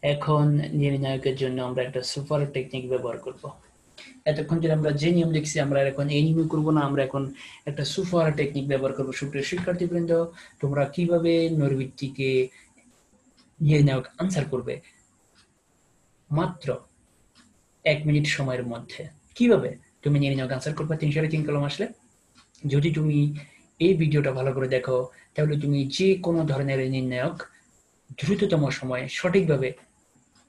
এখন নির্ণায়কের জন্য আমরা একটা সুপার টেকনিক ব্যবহার করব। এতক্ষণ ধরে আমরা যে নিয়ম লিখছি আমরা এখন এই নিয়ম করব না, আমরা এখন একটা সুপার টেকনিক ব্যবহার করব। সুপ্রিয় শিক্ষার্থীবৃন্দ, তোমরা কিভাবে নৈর্ব্যক্তিকে নির্ণায়ক আনসার করবে মাত্র 1 মিনিট সময়ের মধ্যে। কিভাবে তুমি নির্ণায়ক আনসার করবে 3 কলম আসলে? যদি তুমি এই ভিডিওটা ভালো করে দেখো তাহলে তুমি যে কোনো ধরনের নির্ণায়ক দ্রুততম সময়ে সঠিকভাবে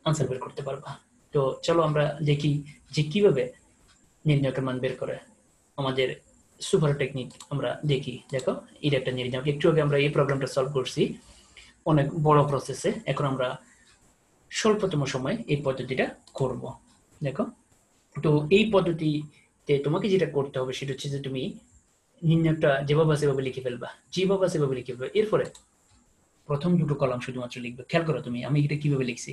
আনসার বের করতে পারবা। তো চলো আমরা দেখি যে কিভাবে নির্ণায়কের মান বের করে আমাদের সুপার টেকনিক আমরা দেখি। দেখো, এটা একটা নির্ণায়ক। একটু আগে আমরা এই প্রবলেমটা সলভ করছি অনেক বড় প্রসেসে, এখন আমরা স্বল্পতম সময়ে এই পদ্ধতিটা করব। দেখো, তো এই পদ্ধতিতে তোমাকে যেটা করতে হবে সেটা হচ্ছে যে তুমি নির্ণায়কটা যেভাবে আছে সেভাবে লিখে ফেলবা, যেভাবে আছে সেভাবে লিখে ফেলবা। এরপরে প্রথম দুটো কলাম শুধুমাত্র লিখবে। খেয়াল করো তুমি, আমি এটা কিভাবে লিখছি,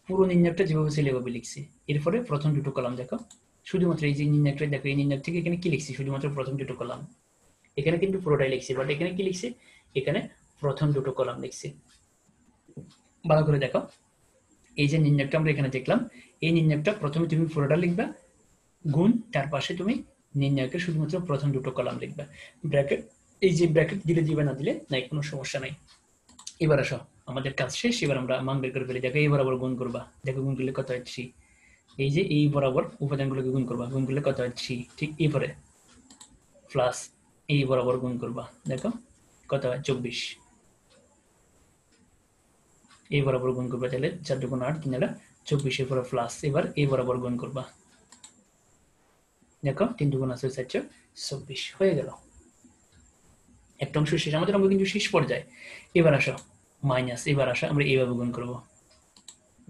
পুরো নির্ণায়কটা যেভাবে ছিল এভাবে লিখছি। এরপরে প্রথম দুটো কলাম দেখো, শুধুমাত্র এই যে নির্ণায়কটা দেখো, এই নির্ণায়ক থেকে এখানে কি লিখছি, শুধুমাত্র প্রথম দুটো কলাম। এখানে কিন্তু পুরোটাই লিখছি, বাট এখানে কি লিখছি, এখানে প্রথম দুটো কলাম লিখছি। ভালো করে দেখো, এই যে নির্ণায়কটা আমরা এখানে দেখলাম, এই নির্ণায়কটা প্রথমে তুমি পুরোটা লিখবা, গুণ তার পাশে তুমি নির্ণায়কের শুধুমাত্র প্রথম দুটো কলাম লিখবা। ব্র্যাকেট, এই যে ব্র্যাকেট দিলে দিবে, না দিলে নাই, কোনো সমস্যা নাই। এবার আসো, আমাদের কাজ শেষ, এবার আমরা মান বের করে ফেলি। দেখো, এই বরাবর গুণ করবা, দেখো গুণ করলে কত হয় 3। এই যে এই বরাবর উপাদানগুলোকে গুণ করবা, গুণ করলে কত হয় 3। ঠিক এরপরে প্লাস এই বরাবর গুণ করবা, দেখো কত হয় 24। এই বরাবর গুণ করবা, তাহলে 4 2 8 3 24, এরপরে প্লাস এবার এই বরাবর গুণ করবা, দেখো 3 2 আছে 424 হয়ে গেল। একটা অংশ শেষ, আমাদের অঙ্ক কিন্তু শেষ পর্যায়ে। এবার আসো মাইনাস, এবার আসো আমরা এইভাবে গুণ করব।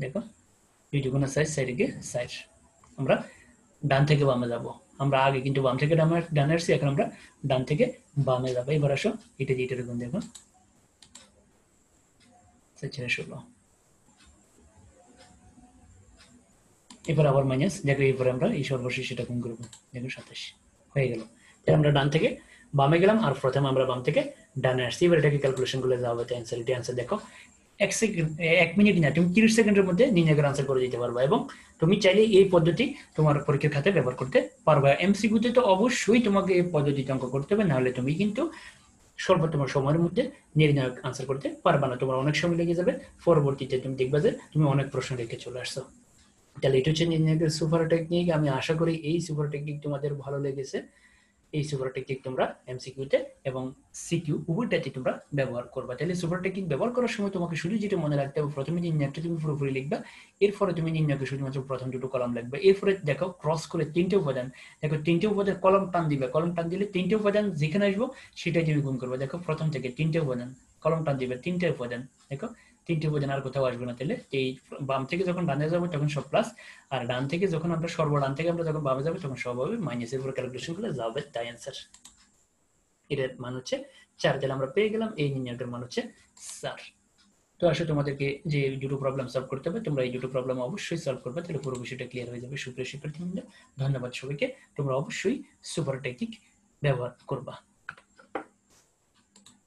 দেখো 2 2 6 সাইডে 6, আমরা ডান থেকে বামে যাব। আমরা আগে কিন্তু বাম থেকে ডানে আসছি, এখন আমরা ডান থেকে বামে যাবো। এবার আসো এটা দিয়ে এটা গুণ, দেখো 16। এবার আবার মাইনাস, দেখো এরপরে আমরা এই সর্বশেষ এটা গুণ করবো, দেখো 27 হয়ে গেল। তাহলে আমরা ডান থেকে বামে গেলাম আর প্রথমে আমরা বাম থেকে ডানে আসছি। এবার এটাকে ক্যালকুলেশন করলে যাওয়া হবে অ্যান্সার। এটা অ্যান্সার দেখো 1 মিনিট না, তুমি 30 সেকেন্ডের মধ্যে নির্ণায়কের আনসার করে দিতে পারবা। এবং তুমি চাইলে এই পদ্ধতি তোমার পরীক্ষার খাতায় ব্যবহার করতে পারবা। এমসিকিউতে তো অবশ্যই তোমাকে এই পদ্ধতিতে অঙ্ক করতে হবে, নাহলে তুমি কিন্তু স্বল্পতম সময়ের মধ্যে নির্ণায়ক আনসার করতে পারবা না, তোমার অনেক সময় লেগে যাবে। পরবর্তীতে তুমি দেখবা যে তুমি অনেক প্রশ্ন রেখে চলে আসছো। তাহলে এটা হচ্ছে নির্ণায়কের সুপার টেকনিক। আমি আশা করি এই সুপার টেকনিক তোমাদের ভালো লেগেছে। এই সুপার টেকনিক তোমরা এমসিকিউতে এবং সিকিউ উভয়টাতে তোমরা ব্যবহার করবা। তাহলে সুপার টেকনিক ব্যবহার করার সময় তোমাকে শুধু যেটা মনে রাখতে হবে, প্রথমে নির্ণায়কটা তুমি পুরোপুরি লিখবা, এরপরে তুমি নির্ণায়কের শুধুমাত্র প্রথম দুটো কলাম লিখবে। এরপরে দেখো ক্রস করে 3টে উপাদান, দেখো 3টে উপাদান কলম টান দিবে, কলম টান দিলে 3টে উপাদান যেখানে আসবো সেটাই তুমি গুণ করবে। দেখো প্রথম থেকে 3টে উপাদান, কলম টান দিবে 3টে উপাদান, দেখো 3টে উপাদান আর কোথাও আসবে না। তাহলে এই বাম থেকে যখন ডানে যাবো তখন সব প্লাস, আর ডান থেকে যখন আমরা সর্বডান থেকে আমরা যখন বামে যাবো তখন সব হবে মাইনাসের উপর ক্যালকুলেশন করলে যাবে তাই অ্যান্সার। এটার মান হচ্ছে 4। তাহলে আমরা পেয়ে গেলাম এই নির্ণায়কের মান হচ্ছে 4। তো আসলে তোমাদেরকে যে দুটো প্রবলেম সলভ করতে হবে, তোমরা এই দুটো প্রবলেম অবশ্যই সলভ করবে, তাহলে পুরো বিষয়টা ক্লিয়ার হয়ে যাবে। সুপ্রিয় শিক্ষার্থীবৃন্দ, ধন্যবাদ সবাইকে। তোমরা অবশ্যই সুপার টেকনিক ব্যবহার করবা।